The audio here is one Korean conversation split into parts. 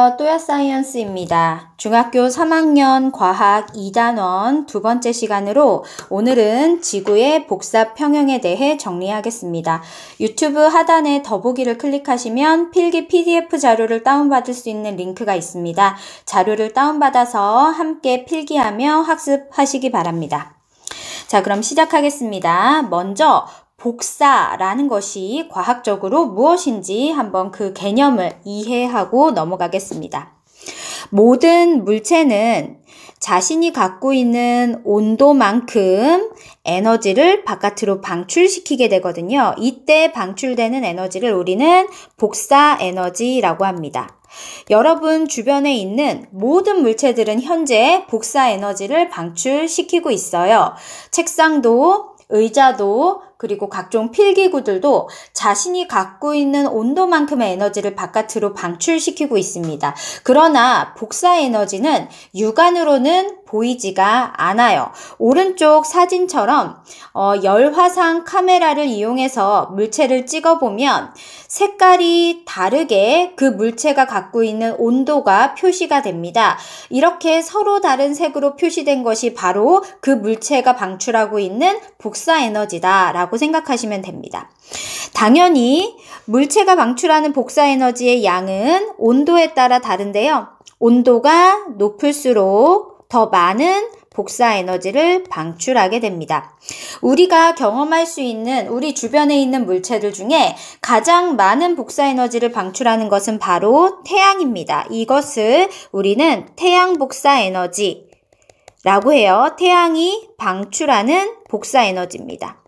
안녕하세요. 또야사이언스입니다. 중학교 3학년 과학 2단원 두 번째 시간으로 오늘은 지구의 복사 평형에 대해 정리하겠습니다. 유튜브 하단에 더보기를 클릭하시면 필기 PDF 자료를 다운받을 수 있는 링크가 있습니다. 자료를 다운받아서 함께 필기하며 학습하시기 바랍니다. 자, 그럼 시작하겠습니다. 먼저 복사라는 것이 과학적으로 무엇인지 한번 그 개념을 이해하고 넘어가겠습니다. 모든 물체는 자신이 갖고 있는 온도만큼 에너지를 바깥으로 방출시키게 되거든요. 이때 방출되는 에너지를 우리는 복사 에너지라고 합니다. 여러분 주변에 있는 모든 물체들은 현재 복사 에너지를 방출시키고 있어요. 책상도, 의자도, 그리고 각종 필기구들도 자신이 갖고 있는 온도만큼의 에너지를 바깥으로 방출시키고 있습니다. 그러나 복사 에너지는 육안으로는 보이지가 않아요. 오른쪽 사진처럼 열화상 카메라를 이용해서 물체를 찍어보면 색깔이 다르게 그 물체가 갖고 있는 온도가 표시가 됩니다. 이렇게 서로 다른 색으로 표시된 것이 바로 그 물체가 방출하고 있는 복사 에너지다 라고 생각하시면 됩니다. 당연히 물체가 방출하는 복사 에너지의 양은 온도에 따라 다른데요. 온도가 높을수록 더 많은 복사 에너지를 방출하게 됩니다. 우리가 경험할 수 있는 우리 주변에 있는 물체들 중에 가장 많은 복사 에너지를 방출하는 것은 바로 태양입니다. 이것을 우리는 태양 복사 에너지라고 해요. 태양이 방출하는 복사 에너지입니다.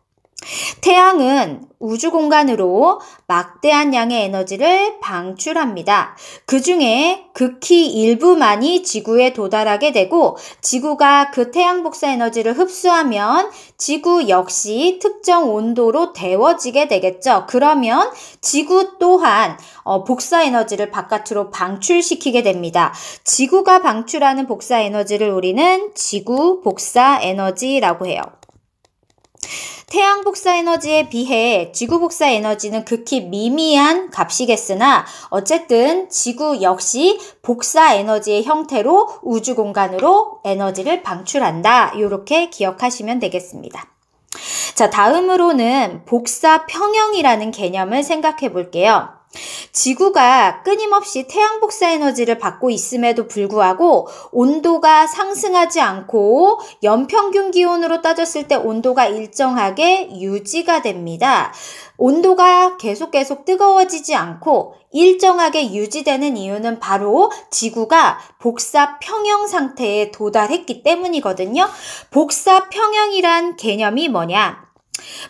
태양은 우주 공간으로 막대한 양의 에너지를 방출합니다. 그 중에 극히 일부만이 지구에 도달하게 되고 지구가 그 태양 복사 에너지를 흡수하면 지구 역시 특정 온도로 데워지게 되겠죠. 그러면 지구 또한 복사 에너지를 바깥으로 방출시키게 됩니다. 지구가 방출하는 복사 에너지를 우리는 지구 복사 에너지라고 해요. 태양 복사 에너지에 비해 지구 복사 에너지는 극히 미미한 값이겠으나 어쨌든 지구 역시 복사 에너지의 형태로 우주 공간으로 에너지를 방출한다. 이렇게 기억하시면 되겠습니다. 자, 다음으로는 복사 평형이라는 개념을 생각해 볼게요. 지구가 끊임없이 태양 복사 에너지를 받고 있음에도 불구하고 온도가 상승하지 않고 연평균 기온으로 따졌을 때 온도가 일정하게 유지가 됩니다. 온도가 계속 뜨거워지지 않고 일정하게 유지되는 이유는 바로 지구가 복사 평형 상태에 도달했기 때문이거든요. 복사 평형이란 개념이 뭐냐?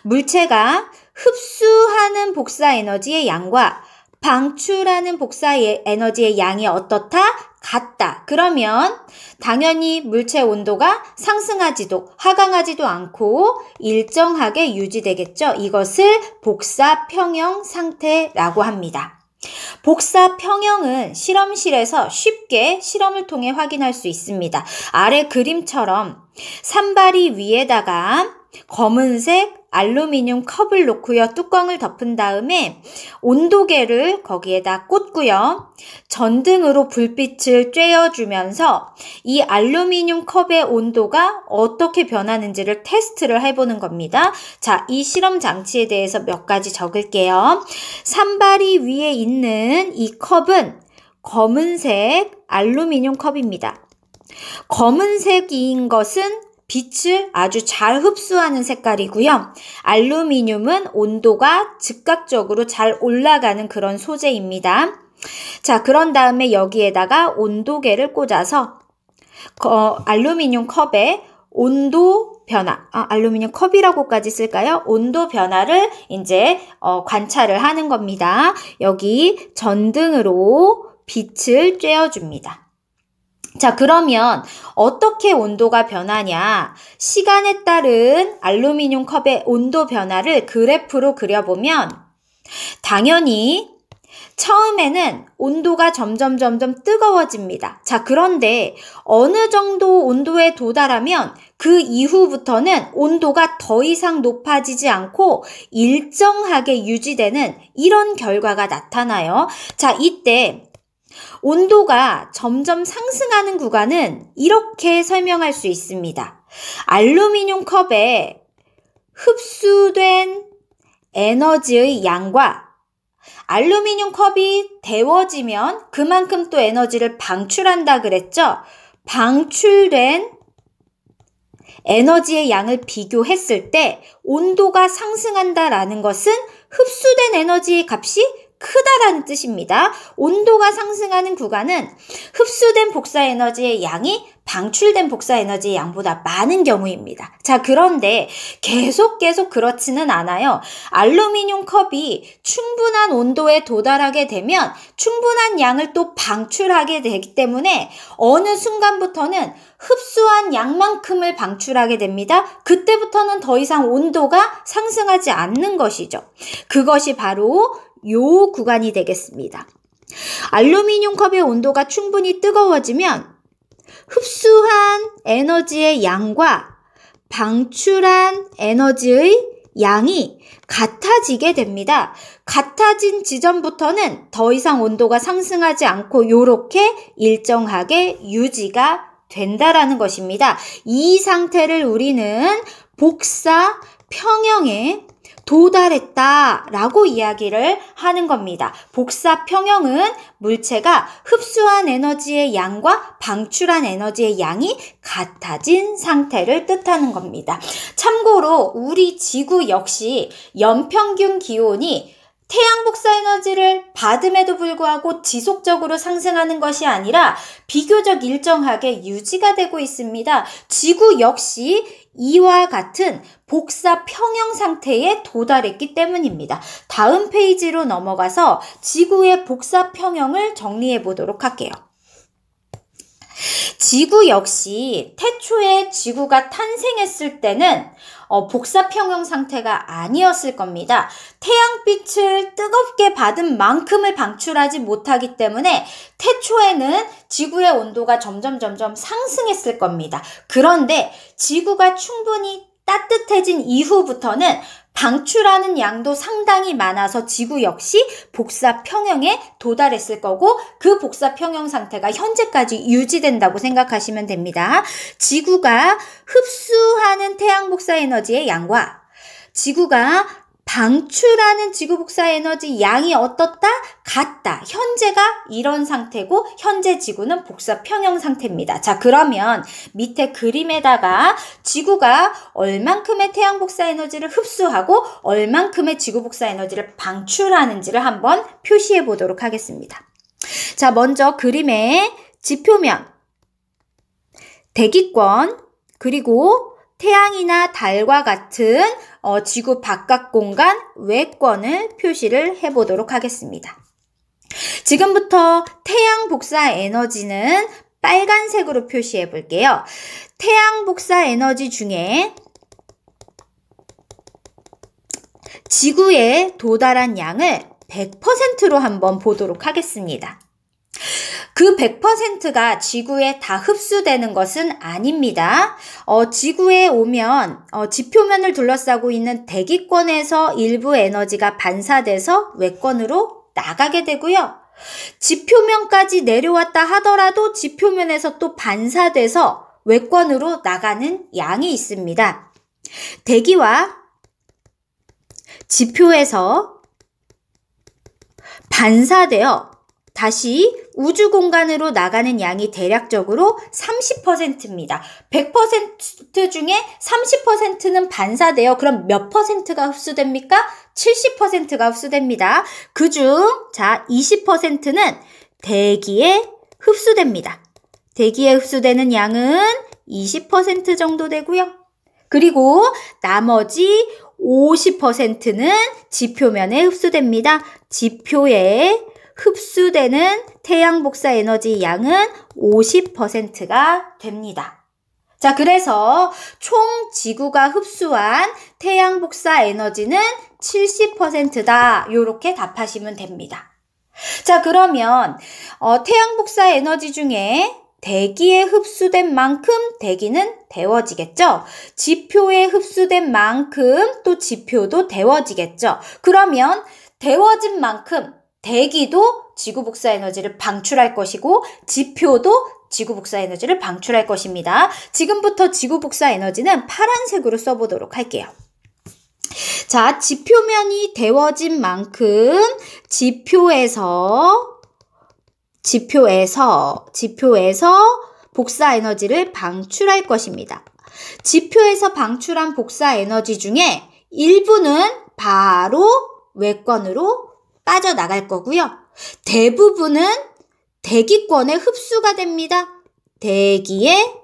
물체가 흡수하는 복사 에너지의 양과 방출하는 복사 에너지의 양이 어떻다? 같다. 그러면 당연히 물체 온도가 상승하지도 하강하지도 않고 일정하게 유지되겠죠. 이것을 복사 평형 상태라고 합니다. 복사 평형은 실험실에서 쉽게 실험을 통해 확인할 수 있습니다. 아래 그림처럼 산발이 위에다가 검은색 알루미늄 컵을 놓고요. 뚜껑을 덮은 다음에 온도계를 거기에다 꽂고요. 전등으로 불빛을 쬐어주면서 이 알루미늄 컵의 온도가 어떻게 변하는지를 테스트를 해보는 겁니다. 자, 이 실험 장치에 대해서 몇 가지 적을게요. 산발이 위에 있는 이 컵은 검은색 알루미늄 컵입니다. 검은색인 것은 빛을 아주 잘 흡수하는 색깔이고요. 알루미늄은 온도가 즉각적으로 잘 올라가는 그런 소재입니다. 자, 그런 다음에 여기에다가 온도계를 꽂아서 알루미늄 컵에 온도 변화, 알루미늄 컵이라고까지 쓸까요? 온도 변화를 이제 관찰을 하는 겁니다. 여기 전등으로 빛을 쬐어줍니다. 자, 그러면 어떻게 온도가 변하냐? 시간에 따른 알루미늄 컵의 온도 변화를 그래프로 그려보면 당연히 처음에는 온도가 점점 뜨거워집니다. 자, 그런데 어느 정도 온도에 도달하면 그 이후부터는 온도가 더 이상 높아지지 않고 일정하게 유지되는 이런 결과가 나타나요. 자, 이때 온도가 점점 상승하는 구간은 이렇게 설명할 수 있습니다. 알루미늄 컵에 흡수된 에너지의 양과 알루미늄 컵이 데워지면 그만큼 또 에너지를 방출한다 그랬죠? 방출된 에너지의 양을 비교했을 때 온도가 상승한다라는 것은 흡수된 에너지의 값이 크다라는 뜻입니다. 온도가 상승하는 구간은 흡수된 복사 에너지의 양이 방출된 복사 에너지의 양보다 많은 경우입니다. 자, 그런데 계속 그렇지는 않아요. 알루미늄 컵이 충분한 온도에 도달하게 되면 충분한 양을 또 방출하게 되기 때문에 어느 순간부터는 흡수한 양만큼을 방출하게 됩니다. 그때부터는 더 이상 온도가 상승하지 않는 것이죠. 그것이 바로 요 구간이 되겠습니다. 알루미늄 컵의 온도가 충분히 뜨거워지면 흡수한 에너지의 양과 방출한 에너지의 양이 같아지게 됩니다. 같아진 지점부터는 더 이상 온도가 상승하지 않고 요렇게 일정하게 유지가 된다라는 것입니다. 이 상태를 우리는 복사 평형에 도달했다라고 이야기를 하는 겁니다. 복사 평형은 물체가 흡수한 에너지의 양과 방출한 에너지의 양이 같아진 상태를 뜻하는 겁니다. 참고로 우리 지구 역시 연평균 기온이 태양 복사 에너지를 받음에도 불구하고 지속적으로 상승하는 것이 아니라 비교적 일정하게 유지가 되고 있습니다. 지구 역시 이와 같은 복사 평형 상태에 도달했기 때문입니다. 다음 페이지로 넘어가서 지구의 복사 평형을 정리해 보도록 할게요. 지구 역시 태초에 지구가 탄생했을 때는 복사 평형 상태가 아니었을 겁니다. 태양빛을 뜨겁게 받은 만큼을 방출하지 못하기 때문에 태초에는 지구의 온도가 점점 상승했을 겁니다. 그런데 지구가 충분히 따뜻해진 이후부터는 방출하는 양도 상당히 많아서 지구 역시 복사 평형에 도달했을 거고 그 복사 평형 상태가 현재까지 유지된다고 생각하시면 됩니다. 지구가 흡수하는 태양 복사 에너지의 양과 지구가 방출하는 지구 복사 에너지 양이 어떻다? 같다. 현재가 이런 상태고 현재 지구는 복사 평형 상태입니다. 자, 그러면 밑에 그림에다가 지구가 얼만큼의 태양 복사 에너지를 흡수하고 얼만큼의 지구 복사 에너지를 방출하는지를 한번 표시해 보도록 하겠습니다. 자, 먼저 그림의 지표면, 대기권, 그리고 태양이나 달과 같은 지구 바깥 공간 외권을 표시를 해보도록 하겠습니다. 지금부터 태양 복사 에너지는 빨간색으로 표시해 볼게요. 태양 복사 에너지 중에 지구에 도달한 양을 100%로 한번 보도록 하겠습니다. 그 100%가 지구에 다 흡수되는 것은 아닙니다. 지구에 오면 지표면을 둘러싸고 있는 대기권에서 일부 에너지가 반사돼서 외권으로 나가게 되고요. 지표면까지 내려왔다 하더라도 지표면에서 또 반사돼서 외권으로 나가는 양이 있습니다. 대기와 지표에서 반사되어 다시 우주 공간으로 나가는 양이 대략적으로 30%입니다. 100% 중에 30%는 반사돼요. 그럼 몇 %가 흡수됩니까? 70%가 흡수됩니다. 그중 20%는 대기에 흡수됩니다. 대기에 흡수되는 양은 20% 정도 되고요. 그리고 나머지 50%는 지표면에 흡수됩니다. 지표에 흡수되는 태양 복사 에너지 양은 50%가 됩니다. 자, 그래서 총 지구가 흡수한 태양 복사 에너지는 70%다. 요렇게 답하시면 됩니다. 자, 그러면 태양 복사 에너지 중에 대기에 흡수된 만큼 대기는 데워지겠죠? 지표에 흡수된 만큼 또 지표도 데워지겠죠? 그러면 데워진 만큼 대기도 지구 복사 에너지를 방출할 것이고 지표도 지구 복사 에너지를 방출할 것입니다. 지금부터 지구 복사 에너지는 파란색으로 써보도록 할게요. 자, 지표면이 데워진 만큼 지표에서 복사 에너지를 방출할 것입니다. 지표에서 방출한 복사 에너지 중에 일부는 바로 외권으로 빠져나갈 거고요. 대부분은 대기권에 흡수가 됩니다. 대기에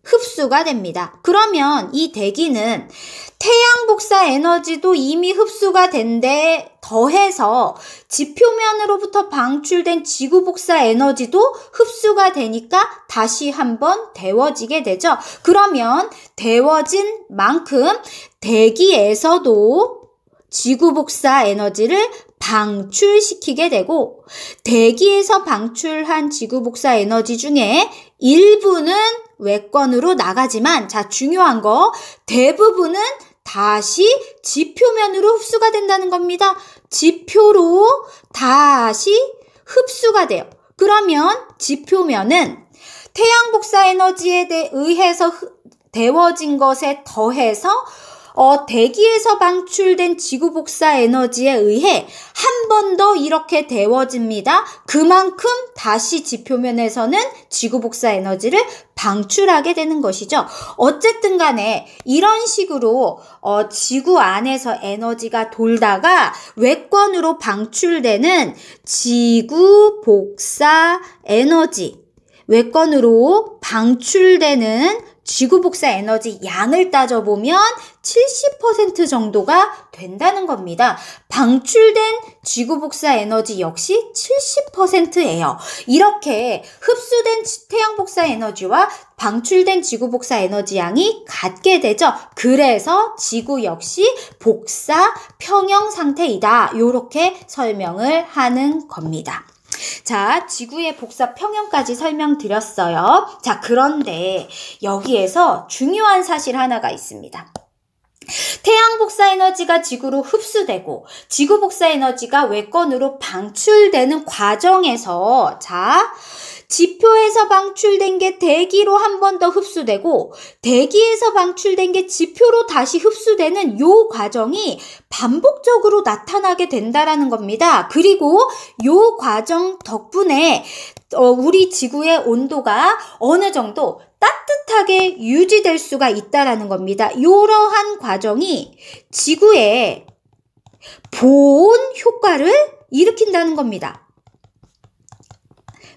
흡수가 됩니다. 그러면 이 대기는 태양 복사 에너지도 이미 흡수가 된 데 더해서 지표면으로부터 방출된 지구 복사 에너지도 흡수가 되니까 다시 한번 데워지게 되죠. 그러면 데워진 만큼 대기에서도 지구 복사 에너지를 방출시키게 되고 대기에서 방출한 지구 복사 에너지 중에 일부는 외권으로 나가지만 자, 중요한 거 대부분은 다시 지표면으로 흡수가 된다는 겁니다. 지표로 다시 흡수가 돼요. 그러면 지표면은 태양 복사 에너지에 의해서 데워진 것에 더해서 대기에서 방출된 지구 복사 에너지에 의해 한 번 더 이렇게 데워집니다. 그만큼 다시 지표면에서는 지구 복사 에너지를 방출하게 되는 것이죠. 어쨌든 간에 이런 식으로 지구 안에서 에너지가 돌다가 외권으로 방출되는 지구 복사 에너지, 외권으로 방출되는 지구 복사 에너지 양을 따져보면 70% 정도가 된다는 겁니다. 방출된 지구 복사 에너지 역시 70%예요. 이렇게 흡수된 태양 복사 에너지와 방출된 지구 복사 에너지 양이 같게 되죠. 그래서 지구 역시 복사 평형 상태이다. 이렇게 설명을 하는 겁니다. 자, 지구의 복사 평형까지 설명드렸어요. 자, 그런데 여기에서 중요한 사실 하나가 있습니다. 태양 복사 에너지가 지구로 흡수되고 지구 복사 에너지가 외권으로 방출되는 과정에서 자, 지표에서 방출된 게 대기로 한 번 더 흡수되고 대기에서 방출된 게 지표로 다시 흡수되는 요 과정이 반복적으로 나타나게 된다라는 겁니다. 그리고 요 과정 덕분에 우리 지구의 온도가 어느 정도 따뜻하게 유지될 수가 있다라는 겁니다. 이러한 과정이 지구에 보온 효과를 일으킨다는 겁니다.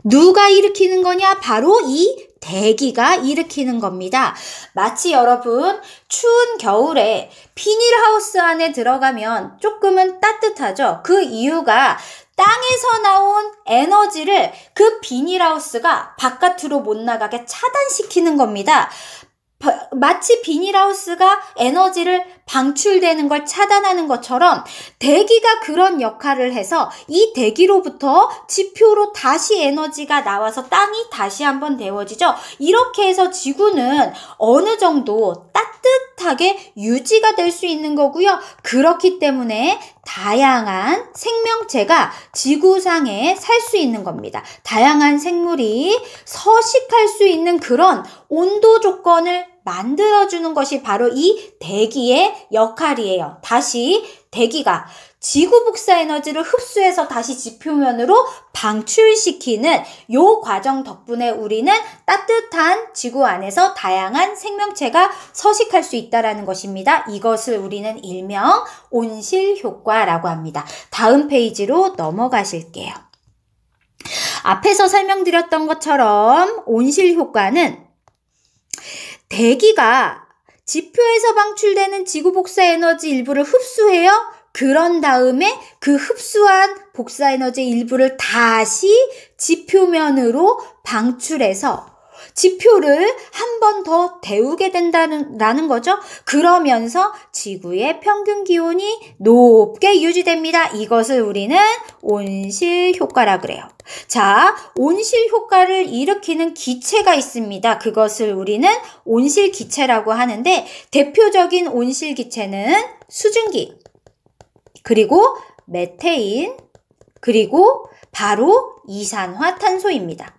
누가 일으키는 거냐? 바로 이 대기가 일으키는 겁니다. 마치 여러분 추운 겨울에 비닐하우스 안에 들어가면 조금은 따뜻하죠. 그 이유가 땅에서 나온 에너지를 그 비닐하우스가 바깥으로 못 나가게 차단시키는 겁니다. 마치 비닐하우스가 에너지를 방출되는 걸 차단하는 것처럼 대기가 그런 역할을 해서 이 대기로부터 지표로 다시 에너지가 나와서 땅이 다시 한번 데워지죠. 이렇게 해서 지구는 어느 정도 따뜻하게 유지가 될 수 있는 거고요. 그렇기 때문에 다양한 생명체가 지구상에 살 수 있는 겁니다. 다양한 생물이 서식할 수 있는 그런 온도 조건을 만들어주는 것이 바로 이 대기의 역할이에요. 다시 대기가 지구 복사 에너지를 흡수해서 다시 지표면으로 방출시키는 요 과정 덕분에 우리는 따뜻한 지구 안에서 다양한 생명체가 서식할 수 있다는 것입니다. 이것을 우리는 일명 온실 효과라고 합니다. 다음 페이지로 넘어가실게요. 앞에서 설명드렸던 것처럼 온실 효과는 대기가 지표에서 방출되는 지구 복사 에너지 일부를 흡수해요. 그런 다음에 그 흡수한 복사 에너지 일부를 다시 지표면으로 방출해서 지표를 한 번 더 데우게 된다는 거죠. 그러면서 지구의 평균 기온이 높게 유지됩니다. 이것을 우리는 온실 효과라 그래요. 자, 온실 효과를 일으키는 기체가 있습니다. 그것을 우리는 온실 기체라고 하는데 대표적인 온실 기체는 수증기, 그리고 메테인, 그리고 바로 이산화탄소입니다.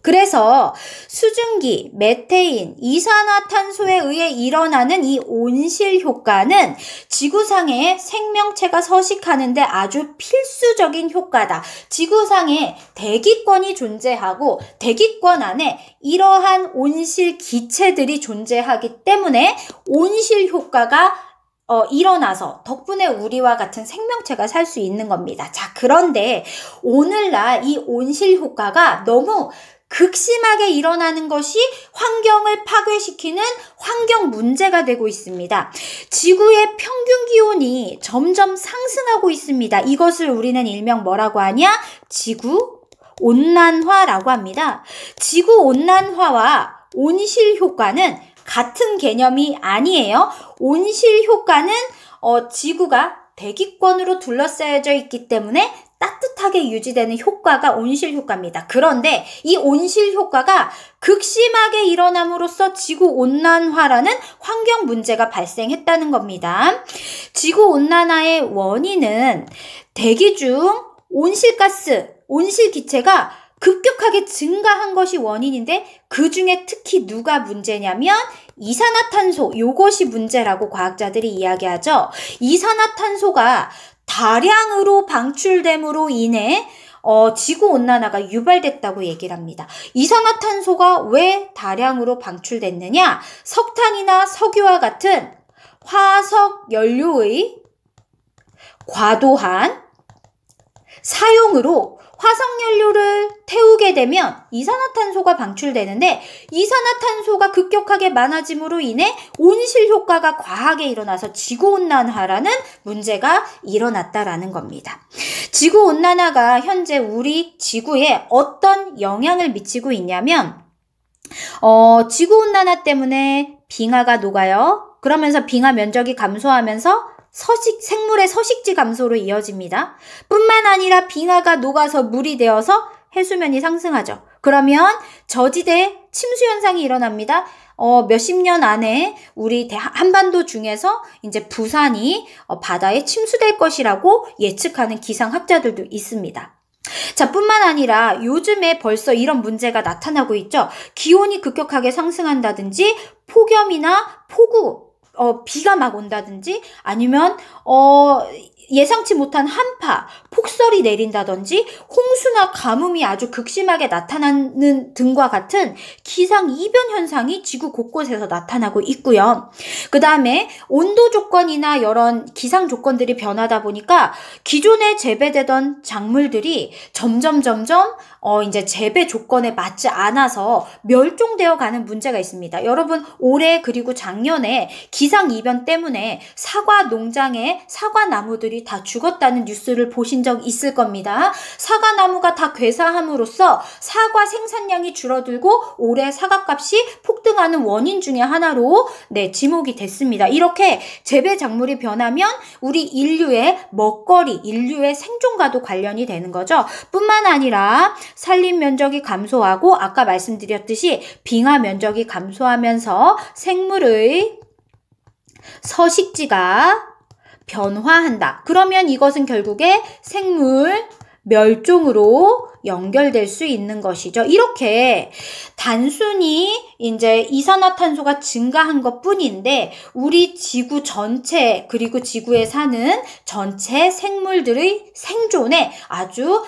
그래서 수증기, 메테인, 이산화탄소에 의해 일어나는 이 온실 효과는 지구상에 생명체가 서식하는데 아주 필수적인 효과다. 지구상에 대기권이 존재하고 대기권 안에 이러한 온실 기체들이 존재하기 때문에 온실 효과가 일어나서 덕분에 우리와 같은 생명체가 살 수 있는 겁니다. 자, 그런데 오늘날 이 온실 효과가 너무 극심하게 일어나는 것이 환경을 파괴시키는 환경 문제가 되고 있습니다. 지구의 평균 기온이 점점 상승하고 있습니다. 이것을 우리는 일명 뭐라고 하냐? 지구 온난화라고 합니다. 지구 온난화와 온실 효과는 같은 개념이 아니에요. 온실 효과는 지구가 대기권으로 둘러싸여져 있기 때문에 따뜻하게 유지되는 효과가 온실 효과입니다. 그런데 이 온실 효과가 극심하게 일어남으로써 지구온난화라는 환경 문제가 발생했다는 겁니다. 지구온난화의 원인은 대기 중 온실가스, 온실기체가 급격하게 증가한 것이 원인인데 그 중에 특히 누가 문제냐면 이산화탄소, 요것이 문제라고 과학자들이 이야기하죠. 이산화탄소가 다량으로 방출됨으로 인해 지구온난화가 유발됐다고 얘기를 합니다. 이산화탄소가 왜 다량으로 방출됐느냐? 석탄이나 석유와 같은 화석 연료의 과도한 사용으로 화석연료를 태우게 되면 이산화탄소가 방출되는데 이산화탄소가 급격하게 많아짐으로 인해 온실효과가 과하게 일어나서 지구온난화라는 문제가 일어났다라는 겁니다. 지구온난화가 현재 우리 지구에 어떤 영향을 미치고 있냐면 지구온난화 때문에 빙하가 녹아요. 그러면서 빙하 면적이 감소하면서 생물의 서식지 감소로 이어집니다. 뿐만 아니라 빙하가 녹아서 물이 되어서 해수면이 상승하죠. 그러면 저지대 침수 현상이 일어납니다. 몇십 년 안에 우리 한반도 중에서 이제 부산이 바다에 침수될 것이라고 예측하는 기상학자들도 있습니다. 자, 뿐만 아니라 요즘에 벌써 이런 문제가 나타나고 있죠. 기온이 급격하게 상승한다든지 폭염이나 폭우, 비가 막 온다든지 아니면 예상치 못한 한파, 폭설이 내린다든지 홍수나 가뭄이 아주 극심하게 나타나는 등과 같은 기상 이변 현상이 지구 곳곳에서 나타나고 있고요. 그 다음에 온도 조건이나 여러 기상 조건들이 변하다 보니까 기존에 재배되던 작물들이 점점 이제 재배 조건에 맞지 않아서 멸종되어 가는 문제가 있습니다. 여러분, 올해 그리고 작년에 기상 이변 때문에 사과 농장에 사과 나무들이 다 죽었다는 뉴스를 보신 적 있을 겁니다. 사과 나무가 다 괴사함으로써 사과 생산량이 줄어들고 올해 사과값이 폭등하는 원인 중에 하나로 지목이 됐습니다. 이렇게 재배 작물이 변하면 우리 인류의 먹거리, 인류의 생존과도 관련이 되는 거죠. 뿐만 아니라 산림 면적이 감소하고 아까 말씀드렸듯이 빙하 면적이 감소하면서 생물의 서식지가 변화한다. 그러면 이것은 결국에 생물 멸종으로 연결될 수 있는 것이죠. 이렇게 단순히 이제 이산화탄소가 증가한 것 뿐인데 우리 지구 전체 그리고 지구에 사는 전체 생물들의 생존에 아주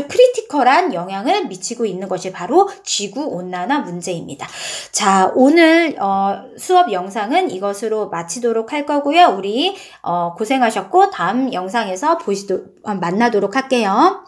크리티컬한 영향을 미치고 있는 것이 바로 지구온난화 문제입니다. 자, 오늘 수업 영상은 이것으로 마치도록 할 거고요. 우리 고생하셨고 다음 영상에서 만나도록 할게요.